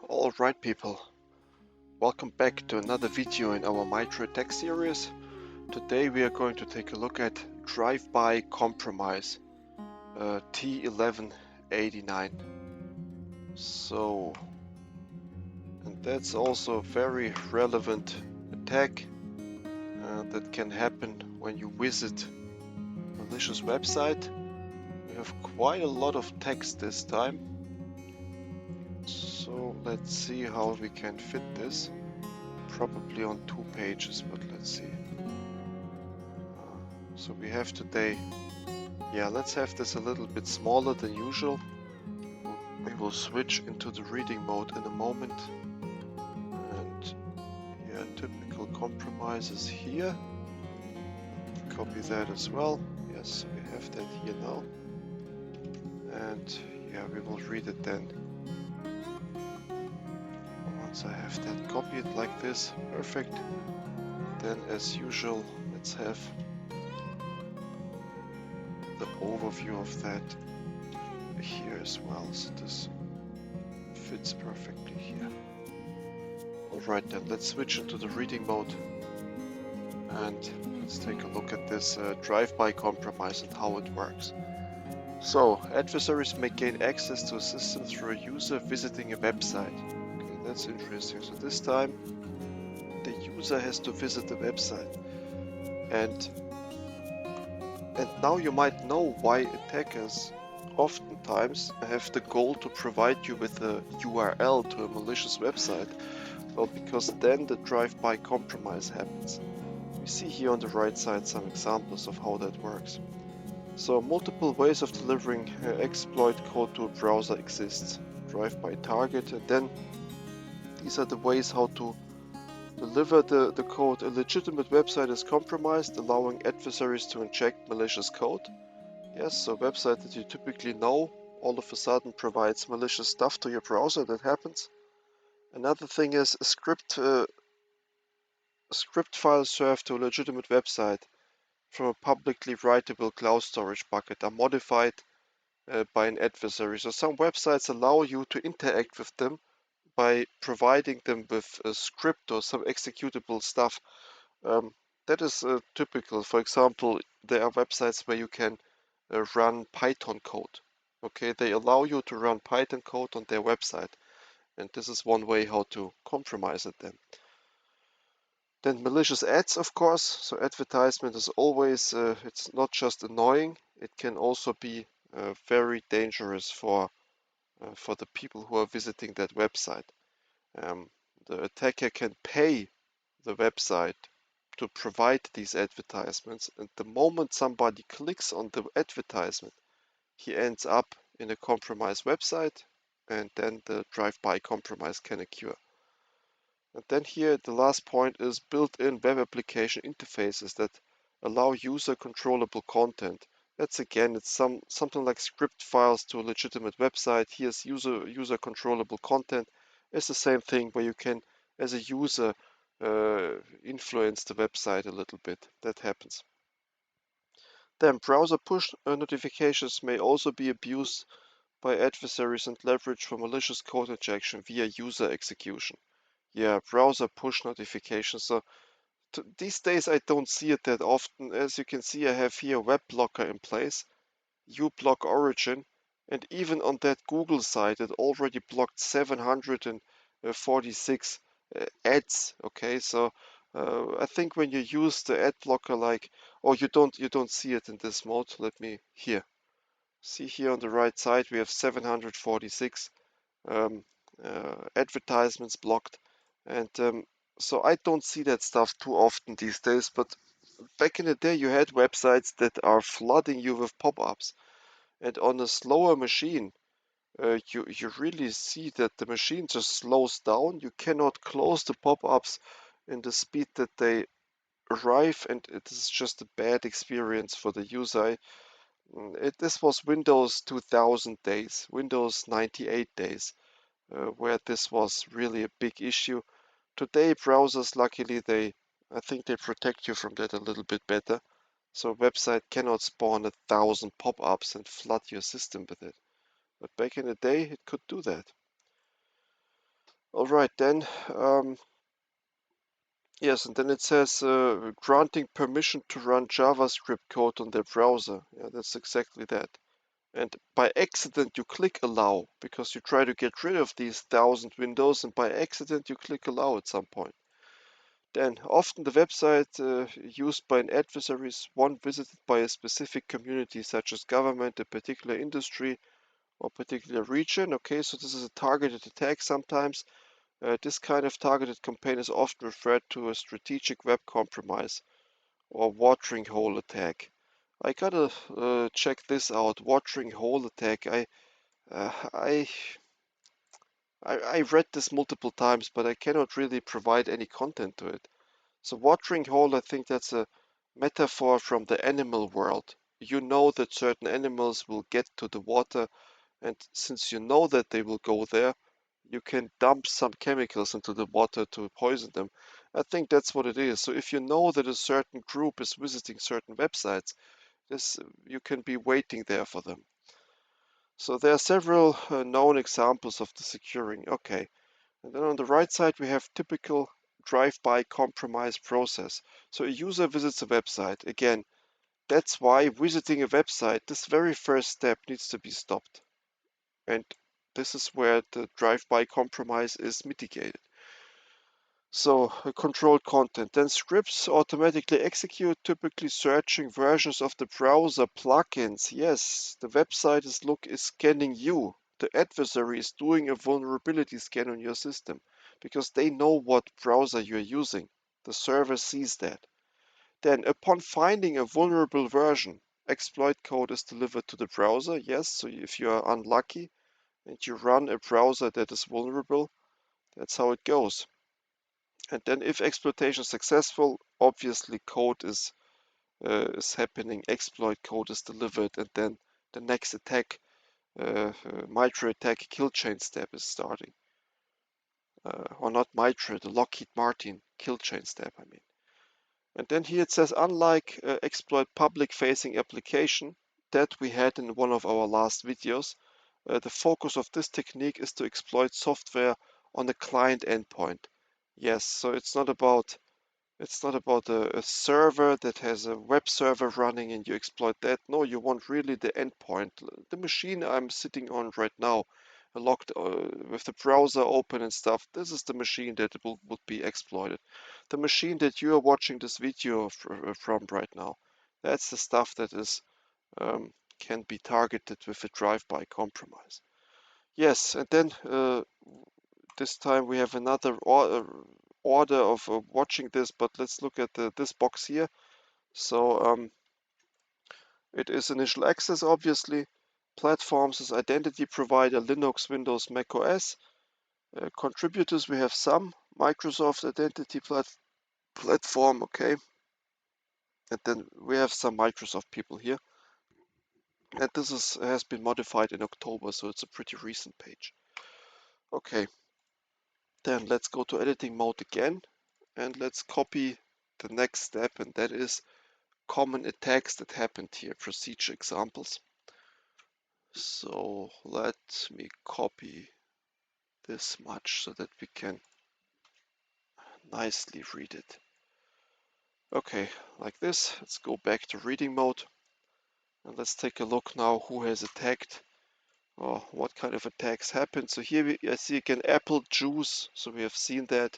Alright people, welcome back to another video in our MITRE tech series. Today we are going to take a look at drive-by compromise, T1189. And that's also a very relevant attack that can happen when you visit a malicious website. We have quite a lot of text this time, so let's see how we can fit this. Probably on 2 pages, but let's see. So we have today, let's have this a little bit smaller than usual. We will switch into the reading mode in a moment. And typical compromises here. Copy that as well. Yes, we have that here now. And we will read it then. Once I have that copied like this, perfect. Then as usual, let's have the overview of that here as well, so this fits perfectly here. Alright then, let's switch into the reading mode and let's take a look at this drive-by compromise and how it works. So, adversaries may gain access to a system through a user visiting a website. Okay, that's interesting. So this time the user has to visit the website, and now you might know why attackers oftentimes have the goal to provide you with a URL to a malicious website. Well, because then the drive-by compromise happens. We see here on the right side some examples of how that works. So multiple ways of delivering exploit code to a browser exists. Drive-by target, and then these are the ways how to deliver the code. A legitimate website is compromised, allowing adversaries to inject malicious code. Yes, so a website that you typically know all of a sudden provides malicious stuff to your browser. That happens. Another thing is a script file served to a legitimate website from a publicly writable cloud storage bucket are modified by an adversary. So some websites allow you to interact with them by providing them with a script or some executable stuff. That is typical. For example, there are websites where you can run Python code. Okay, they allow you to run Python code on their website, and this is one way how to compromise it then. Then malicious ads, of course. So advertisement is always, it's not just annoying, it can also be very dangerous for the people who are visiting that website. The attacker can pay the website to provide these advertisements, and the moment somebody clicks on the advertisement, he ends up in a compromised website, and then the drive-by compromise can occur. And then here the last point is built-in web application interfaces that allow user controllable content. That's again, it's something like script files to a legitimate website. Here's user controllable content. It's the same thing where you can, as a user, influence the website a little bit. That happens. Then browser push notifications may also be abused by adversaries and leveraged for malicious code injection via user execution. Yeah, browser push notifications. So these days I don't see it that often. As you can see, I have here a web blocker in place, uBlock Origin, and even on that Google site it already blocked 746 ads. Okay, so I think when you use the ad blocker, like, oh, you don't see it in this mode. Let me here. See here on the right side we have 746 advertisements blocked, and so I don't see that stuff too often these days. But back in the day you had websites that are flooding you with pop-ups, and on a slower machine you really see that the machine just slows down. You cannot close the pop-ups in the speed that they arrive, and it is just a bad experience for the user. This was Windows 2000 days, Windows 98 days, where this was really a big issue. Today browsers, luckily, I think they protect you from that a little bit better. So a website cannot spawn 1,000 pop-ups and flood your system with it. But back in the day, it could do that. All right, then. Yes, and then it says granting permission to run JavaScript code on their browser. Yeah, that's exactly that. And by accident, you click allow because you try to get rid of these 1,000 windows, and by accident, you click allow at some point. Then, often the website used by an adversary is one visited by a specific community, such as government, a particular industry, or particular region. Okay, so this is a targeted attack sometimes. This kind of targeted campaign is often referred to as strategic web compromise or watering hole attack. I gotta check this out. Watering hole attack. Uh, I I read this multiple times, but I cannot really provide any content to it. So watering hole, I think that's a metaphor from the animal world. You know that certain animals will get to the water, and since you know that they will go there, you can dump some chemicals into the water to poison them. I think that's what it is. So if you know that a certain group is visiting certain websites, this you can be waiting there for them. So there are several known examples of the securing. Okay, and then on the right side we have typical drive-by compromise process. So a user visits a website. Again, that's why visiting a website, this very first step needs to be stopped. And this is where the drive-by compromise is mitigated. So controlled content. Then scripts automatically execute, typically searching versions of the browser plugins. Yes, the website is scanning you. The adversary is doing a vulnerability scan on your system because they know what browser you're using. The server sees that. Then, upon finding a vulnerable version, exploit code is delivered to the browser. Yes, so if you are unlucky and you run a browser that is vulnerable, that's how it goes. And then if exploitation is successful, obviously code is happening, exploit code is delivered, and then the next attack, MITRE attack kill chain step is starting. Or not MITRE, the Lockheed Martin kill chain step, I mean. And then here it says, unlike exploit public-facing application that we had in one of our last videos, the focus of this technique is to exploit software on the client endpoint. Yes, so it's not about a server that has a web server running and you exploit that. No, you want really the endpoint. The machine I'm sitting on right now, locked with the browser open and stuff. This is the machine that would be exploited. The machine that you are watching this video from right now. That's the stuff that is can be targeted with a drive-by compromise. Yes, and then this time we have another order of watching this, but let's look at this box here. So it is initial access, obviously. Platforms is identity provider, Linux, Windows, Mac OS. Contributors, we have some. Microsoft identity platform, okay. And then we have some Microsoft people here. And this has been modified in October, so it's a pretty recent page. Okay, then let's go to editing mode again. And let's copy the next step, and that is common attacks that happened here, procedure examples. So let me copy this much so that we can nicely read it. Okay, like this. Let's go back to reading mode. And let's take a look now who has attacked or what kind of attacks happened. So here I see again apple juice. So we have seen that.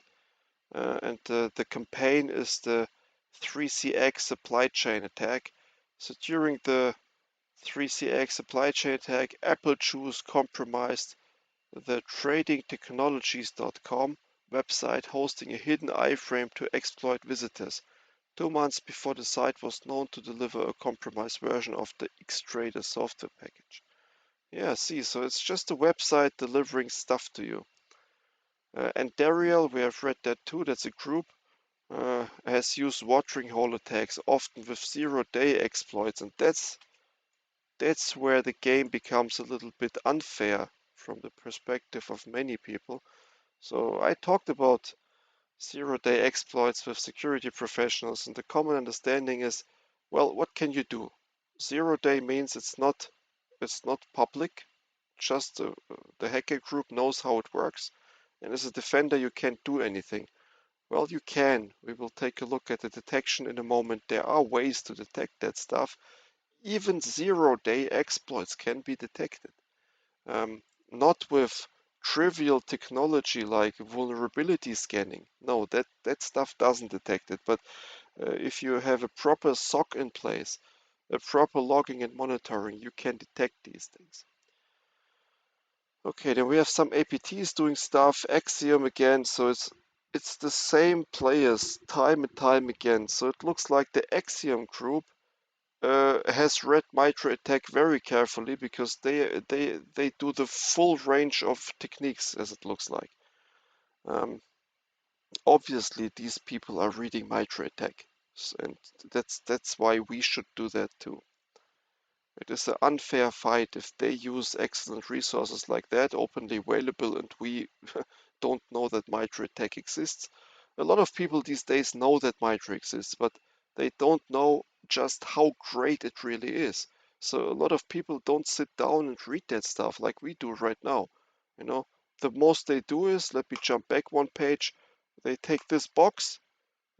And the campaign is the 3CX supply chain attack. So during the 3CX supply chain attack, Apple Juice compromised the tradingtechnologies.com website, hosting a hidden iframe to exploit visitors. 2 months before the site was known to deliver a compromised version of the Xtrader software package. Yeah, see, so it's just a website delivering stuff to you. And Dariel, we have read that too, that's a group, has used watering hole attacks, often with zero-day exploits, and that's where the game becomes a little bit unfair from the perspective of many people. So I talked about zero-day exploits with security professionals, and the common understanding is, well, what can you do? Zero-day means it's not public, just the hacker group knows how it works, And as a defender, you can't do anything. Well, you can. We will take a look at the detection in a moment. There are ways to detect that stuff. Even zero-day exploits can be detected. Not with trivial technology like vulnerability scanning. No, that stuff doesn't detect it. But if you have a proper SOC in place, a proper logging and monitoring, you can detect these things. Okay, then we have some APTs doing stuff, Axiom again, so it's the same players time and time again. So it looks like the Axiom group has read MITRE ATT&CK very carefully because they do the full range of techniques, as it looks like. Obviously, these people are reading MITRE ATT&CK, and that's why we should do that too. It is an unfair fight if they use excellent resources like that, openly available, and we don't know that MITRE ATT&CK exists. A lot of people these days know that MITRE exists, but they don't know just how great it really is. So a lot of people don't sit down and read that stuff like we do right now. You know, the most they do is, let me jump back one page, they take this box,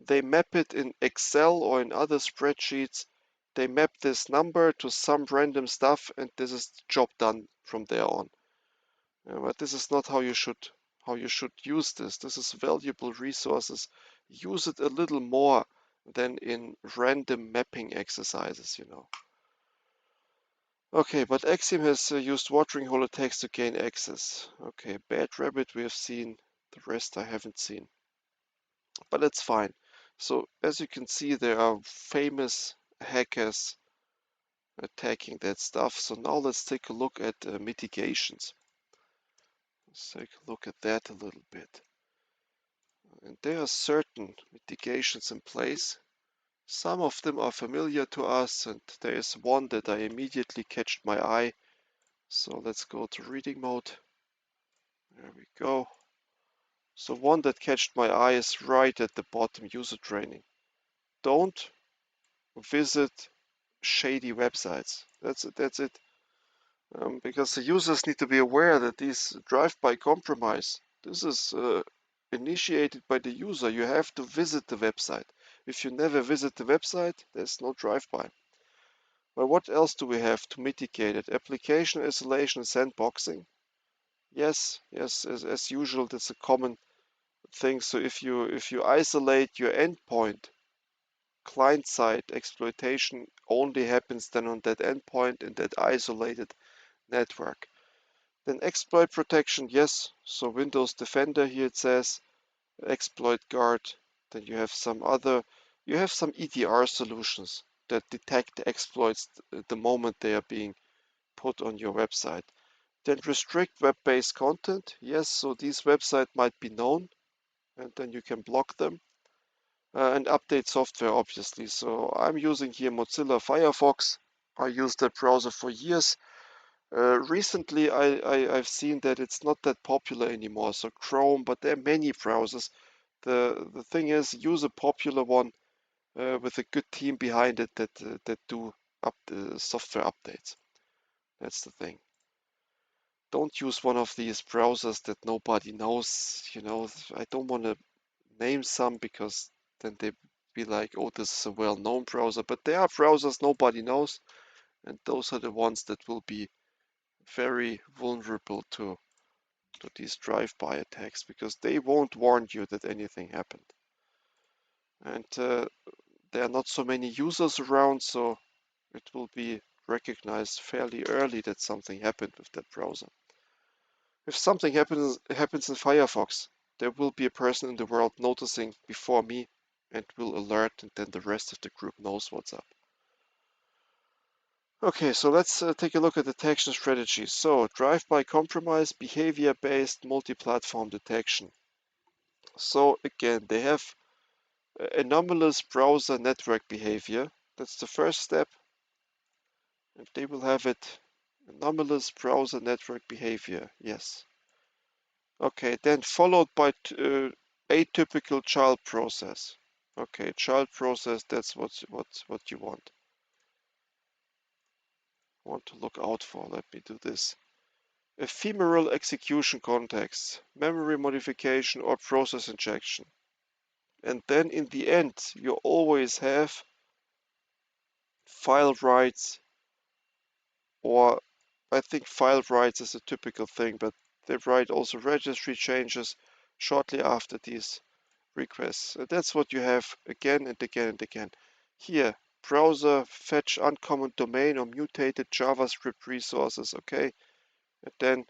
they map it in Excel or in other spreadsheets. They map this number to some random stuff, and this is the job done from there on. But this is not how you should use this. This is valuable resources. Use it a little more than in random mapping exercises, you know. Okay, but Axiom has used watering hole attacks to gain access. Okay, Bad Rabbit we have seen. The rest I haven't seen. But that's fine. So as you can see, there are famous hackers attacking that stuff. So now let's take a look at mitigations. Let's take a look at that a little bit. And there are certain mitigations in place. Some of them are familiar to us, and there is one that I immediately catched my eye. So let's go to reading mode. There we go. So one that catched my eye is right at the bottom, user training. Don't visit shady websites. That's it. Because the users need to be aware that these drive-by compromise, this is initiated by the user. You have to visit the website. If you never visit the website, there's no drive-by. Well, what else do we have to mitigate it? Application isolation and sandboxing. Yes, as usual, that's a common thing. So if you isolate your endpoint, client-side exploitation only happens then on that endpoint in that isolated network. Then exploit protection, yes. So Windows Defender here it says exploit guard. Then you have some EDR solutions that detect exploits the moment they are being put on your website. Then restrict web-based content. Yes, so these websites might be known, and then you can block them. And update software, obviously. So I'm using here Mozilla Firefox. I used that browser for years. Recently, I've seen that it's not that popular anymore. So Chrome, but there are many browsers. The thing is, use a popular one with a good team behind it that do up the software updates. That's the thing. Don't use one of these browsers that nobody knows. You know, I don't want to name some because then they be like, oh, this is a well-known browser. But there are browsers nobody knows, and those are the ones that will be very vulnerable to these drive-by attacks because they won't warn you that anything happened. And there are not so many users around, so it will be recognized fairly early that something happened with that browser. If something happens in Firefox, there will be a person in the world noticing before me and will alert, and then the rest of the group knows what's up. Okay, so let's take a look at detection strategies. So, drive-by compromise, behavior-based multi-platform detection. So again, they have anomalous browser network behavior. That's the first step. And they will have it anomalous browser network behavior. Yes. Okay, then followed by atypical child process. Okay, child process, that's what you want to look out for. Let me do this. ephemeral execution context, memory modification or process injection. And then in the end, you always have file writes, or I think file writes is a typical thing, but they write also registry changes shortly after these requests. And that's what you have again and again and again. Here, browser fetch uncommon domain or mutated JavaScript resources, okay? And then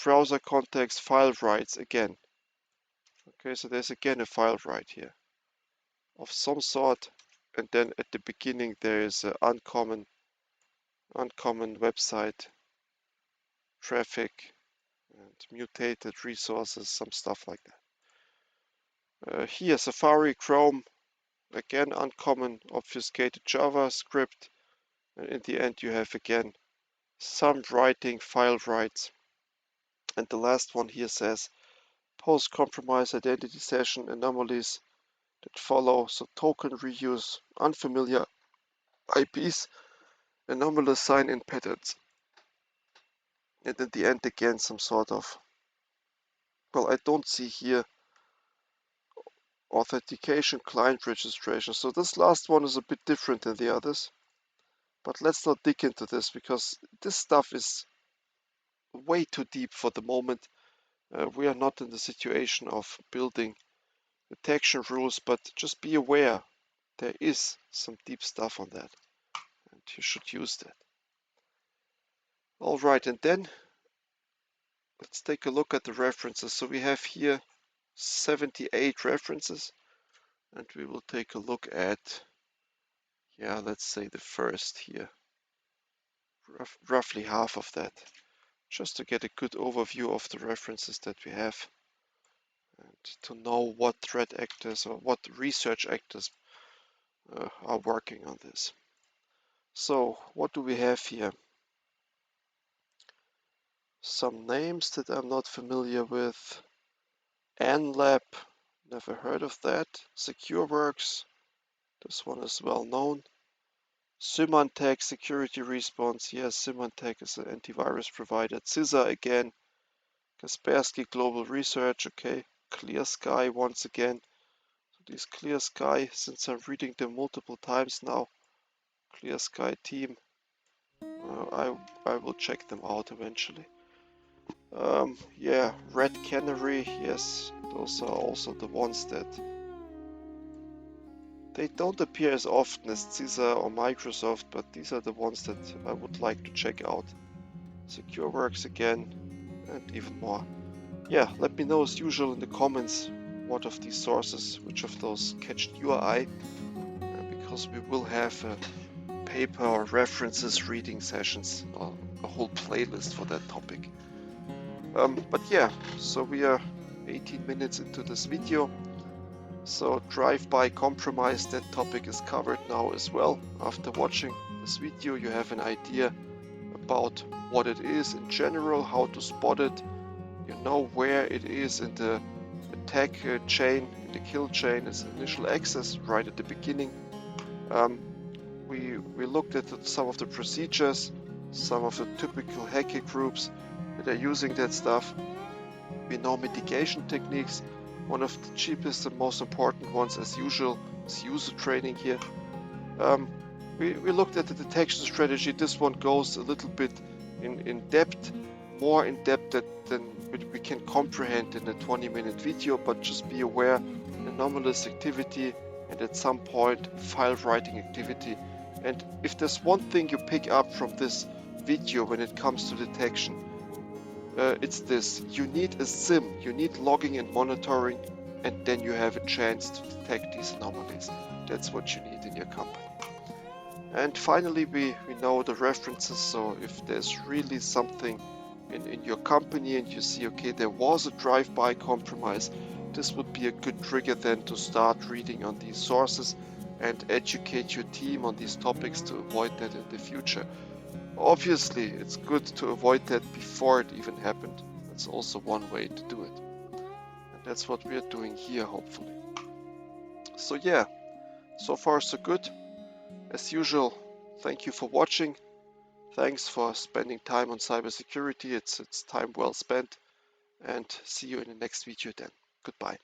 browser context file writes again. Okay, so there's again a file write here of some sort. And then at the beginning there is an uncommon website traffic and mutated resources, some stuff like that. Here, Safari, Chrome, again uncommon obfuscated JavaScript, and in the end you have again some writing, file writes. And the last one here says post-compromise identity session anomalies that follow, so token reuse, unfamiliar IPs, anomalous sign-in patterns. And in the end again some sort of, well, I don't see here authentication client registration. So this last one is a bit different than the others. But let's not dig into this because this stuff is way too deep for the moment. We are not in the situation of building detection rules, but just be aware there is some deep stuff on that and you should use that. All right, and then let's take a look at the references. So we have here 78 references and we will take a look at, yeah, let's say the first here, roughly half of that, just to get a good overview of the references that we have and to know what threat actors or what research actors are working on this. So what do we have here? Some names that I'm not familiar with. NLab, never heard of that. SecureWorks, this one is well known. Symantec Security Response, yes, Symantec is an antivirus provider. CISA again. Kaspersky Global Research, okay. Clear Sky once again. So these Clear Sky, since I'm reading them multiple times now, Clear Sky team, I will check them out eventually. Yeah, Red Canary, yes, those are also the ones that they don't appear as often as CISA or Microsoft, but these are the ones that I would like to check out. SecureWorks again, and even more. Yeah, let me know as usual in the comments what of these sources, which of those catched your eye, because we will have a paper or references reading sessions, or a whole playlist for that topic. But yeah, so we are 18 minutes into this video. So drive-by compromise, that topic is covered now as well. After watching this video, you have an idea about what it is in general, how to spot it. You know where it is in the attack chain, in the kill chain, as initial access right at the beginning. We looked at some of the procedures, some of the typical hacker groups that are using that stuff. We know mitigation techniques. One of the cheapest and most important ones, as usual, is user training here. We looked at the detection strategy. This one goes a little bit in depth, more in depth than we can comprehend in a 20-minute video, but just be aware, anomalous activity and at some point file writing activity. And if there's one thing you pick up from this video when it comes to detection, it's this: you need a SIM, you need logging and monitoring, and then you have a chance to detect these anomalies. That's what you need in your company. And finally, we know the references, so if there's really something in your company and you see, okay, there was a drive-by compromise, this would be a good trigger then to start reading on these sources and educate your team on these topics to avoid that in the future. Obviously, it's good to avoid that before it even happened. That's also one way to do it. And that's what we are doing here, hopefully. So yeah, so far so good. As usual, thank you for watching. Thanks for spending time on cybersecurity. It's time well spent, and see you in the next video then. Goodbye.